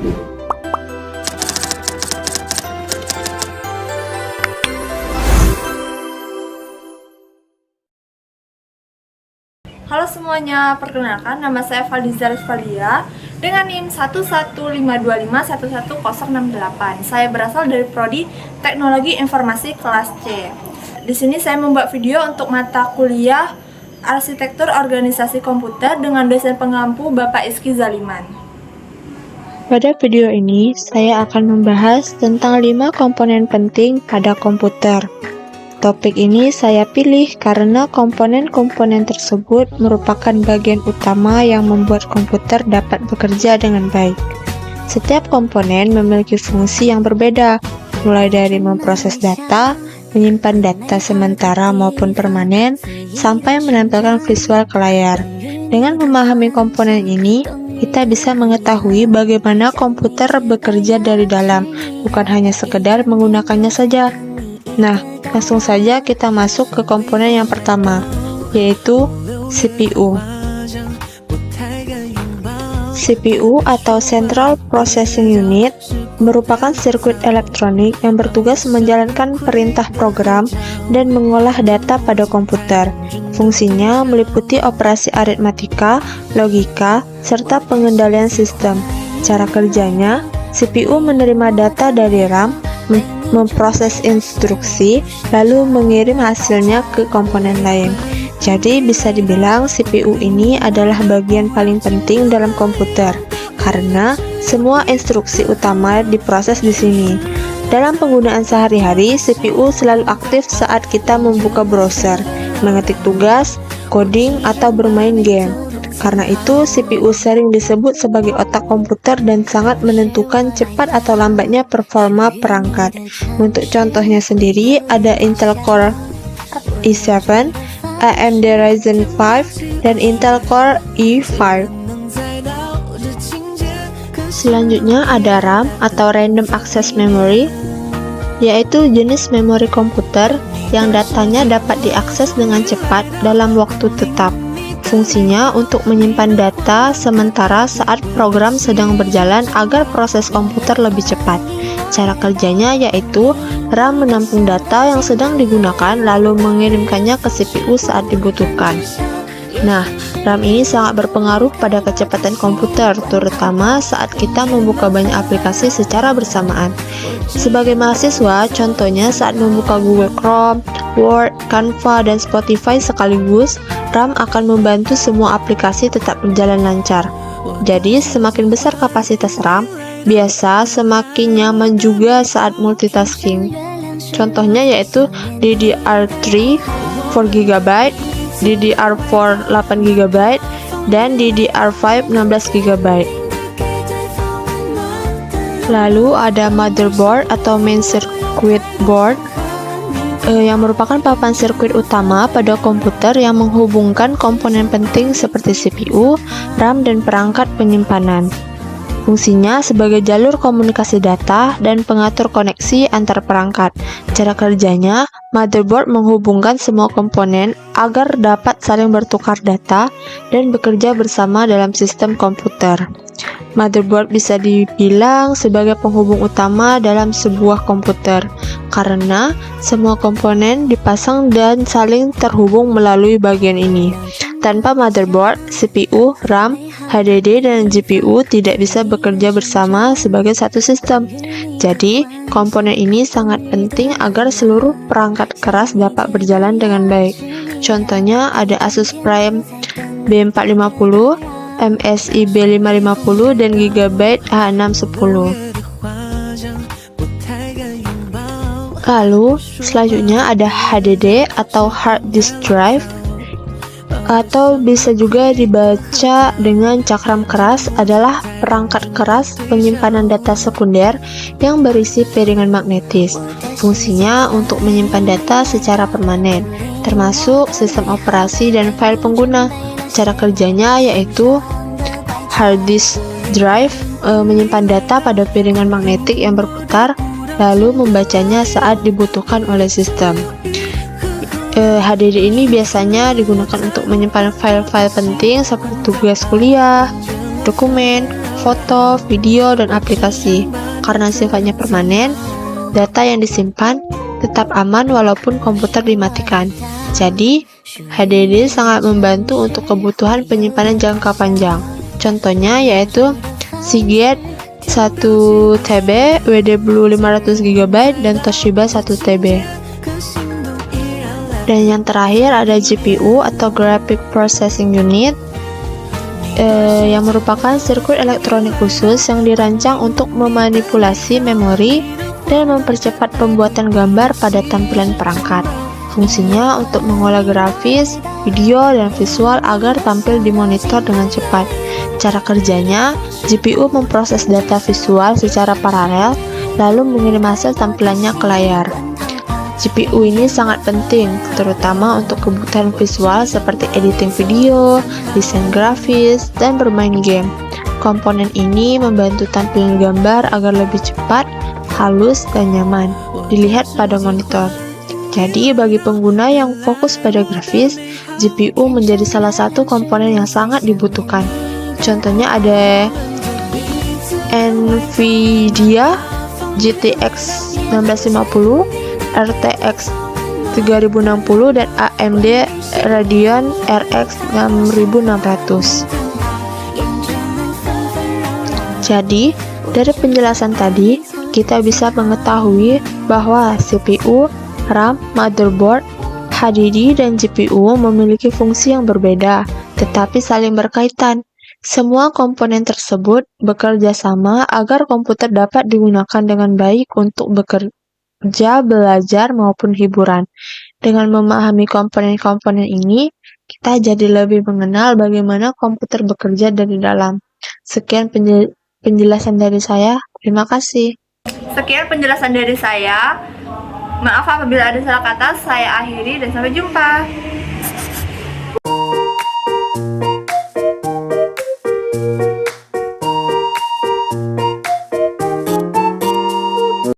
Halo semuanya, perkenalkan nama saya Valiza Rizvalia dengan NIM 11525111068. Saya berasal dari Prodi Teknologi Informasi kelas C. Di sini saya membuat video untuk mata kuliah Arsitektur Organisasi Komputer dengan dosen pengampu Bapak Izky Zaliman. Pada video ini, saya akan membahas tentang 5 komponen penting pada komputer. Topik ini saya pilih karena komponen-komponen tersebut merupakan bagian utama yang membuat komputer dapat bekerja dengan baik. Setiap komponen memiliki fungsi yang berbeda, mulai dari memproses data, menyimpan data sementara maupun permanen, sampai menampilkan visual ke layar. Dengan memahami komponen ini, kita bisa mengetahui bagaimana komputer bekerja dari dalam, bukan hanya sekedar menggunakannya saja. Nah, langsung saja kita masuk ke komponen yang pertama, yaitu CPU. CPU atau Central Processing Unit merupakan sirkuit elektronik yang bertugas menjalankan perintah program dan mengolah data pada komputer. Fungsinya meliputi operasi aritmatika, logika, serta pengendalian sistem. Cara kerjanya, CPU menerima data dari RAM, memproses instruksi, lalu mengirim hasilnya ke komponen lain. Jadi bisa dibilang CPU ini adalah bagian paling penting dalam komputer, karena semua instruksi utama diproses di sini. Dalam penggunaan sehari-hari, CPU selalu aktif saat kita membuka browser, mengetik tugas, coding, atau bermain game. Karena itu, CPU sering disebut sebagai otak komputer dan sangat menentukan cepat atau lambatnya performa perangkat. Untuk contohnya sendiri, ada Intel Core i7, AMD Ryzen 5, dan Intel Core i5. Selanjutnya ada RAM atau Random Access Memory, yaitu jenis memori komputer yang datanya dapat diakses dengan cepat dalam waktu tetap. Fungsinya untuk menyimpan data sementara saat program sedang berjalan agar proses komputer lebih cepat. Cara kerjanya yaitu RAM menampung data yang sedang digunakan lalu mengirimkannya ke CPU saat dibutuhkan. Nah, RAM ini sangat berpengaruh pada kecepatan komputer, terutama saat kita membuka banyak aplikasi secara bersamaan. Sebagai mahasiswa, contohnya saat membuka Google Chrome, Word, Canva, dan Spotify sekaligus, RAM akan membantu semua aplikasi tetap berjalan lancar. Jadi, semakin besar kapasitas RAM, biasa semakin nyaman juga saat multitasking. Contohnya yaitu DDR3 4GB, DDR4 8GB, dan DDR5 16GB. Lalu ada motherboard atau main circuit board, yang merupakan papan sirkuit utama pada komputer yang menghubungkan komponen penting seperti CPU, RAM, dan perangkat penyimpanan. Fungsinya sebagai jalur komunikasi data dan pengatur koneksi antar perangkat. Cara kerjanya, motherboard menghubungkan semua komponen agar dapat saling bertukar data dan bekerja bersama dalam sistem komputer. Motherboard bisa dibilang sebagai penghubung utama dalam sebuah komputer, karena semua komponen dipasang dan saling terhubung melalui bagian ini. Tanpa motherboard, CPU, RAM, HDD, dan GPU tidak bisa bekerja bersama sebagai satu sistem. Jadi, komponen ini sangat penting agar seluruh perangkat keras dapat berjalan dengan baik. Contohnya ada Asus Prime B450, MSI B550, dan Gigabyte H610. Lalu, selanjutnya ada HDD atau Hard Disk Drive, atau bisa juga dibaca dengan cakram keras, adalah perangkat keras penyimpanan data sekunder yang berisi piringan magnetis. Fungsinya untuk menyimpan data secara permanen, termasuk sistem operasi dan file pengguna. Cara kerjanya yaitu hard disk drive menyimpan data pada piringan magnetik yang berputar, lalu membacanya saat dibutuhkan oleh sistem. HDD ini biasanya digunakan untuk menyimpan file-file penting seperti tugas kuliah, dokumen, foto, video, dan aplikasi. Karena sifatnya permanen, data yang disimpan tetap aman walaupun komputer dimatikan. Jadi, HDD sangat membantu untuk kebutuhan penyimpanan jangka panjang. Contohnya yaitu Seagate 1 TB, WD Blue 500 GB, dan Toshiba 1 TB. Dan yang terakhir ada GPU atau Graphic Processing Unit, yang merupakan sirkuit elektronik khusus yang dirancang untuk memanipulasi memori dan mempercepat pembuatan gambar pada tampilan perangkat. Fungsinya untuk mengolah grafis, video, dan visual agar tampil di monitor dengan cepat. Cara kerjanya, GPU memproses data visual secara paralel, lalu mengirim hasil tampilannya ke layar. GPU ini sangat penting, terutama untuk kebutuhan visual seperti editing video, desain grafis, dan bermain game. Komponen ini membantu tampilan gambar agar lebih cepat, halus, dan nyaman dilihat pada monitor. Jadi, bagi pengguna yang fokus pada grafis, GPU menjadi salah satu komponen yang sangat dibutuhkan. Contohnya ada Nvidia GTX 1650, RTX 3060, dan AMD Radeon RX 6600. Jadi, dari penjelasan tadi, kita bisa mengetahui bahwa CPU, RAM, motherboard, HDD, dan GPU memiliki fungsi yang berbeda, tetapi saling berkaitan. Semua komponen tersebut bekerja sama agar komputer dapat digunakan dengan baik untuk bekerja, belajar, maupun hiburan. Dengan memahami komponen-komponen ini, kita jadi lebih mengenal bagaimana komputer bekerja dari dalam. Sekian penjelasan dari saya. Terima kasih. Sekian penjelasan dari saya. Maaf apabila ada salah kata, saya akhiri dan sampai jumpa.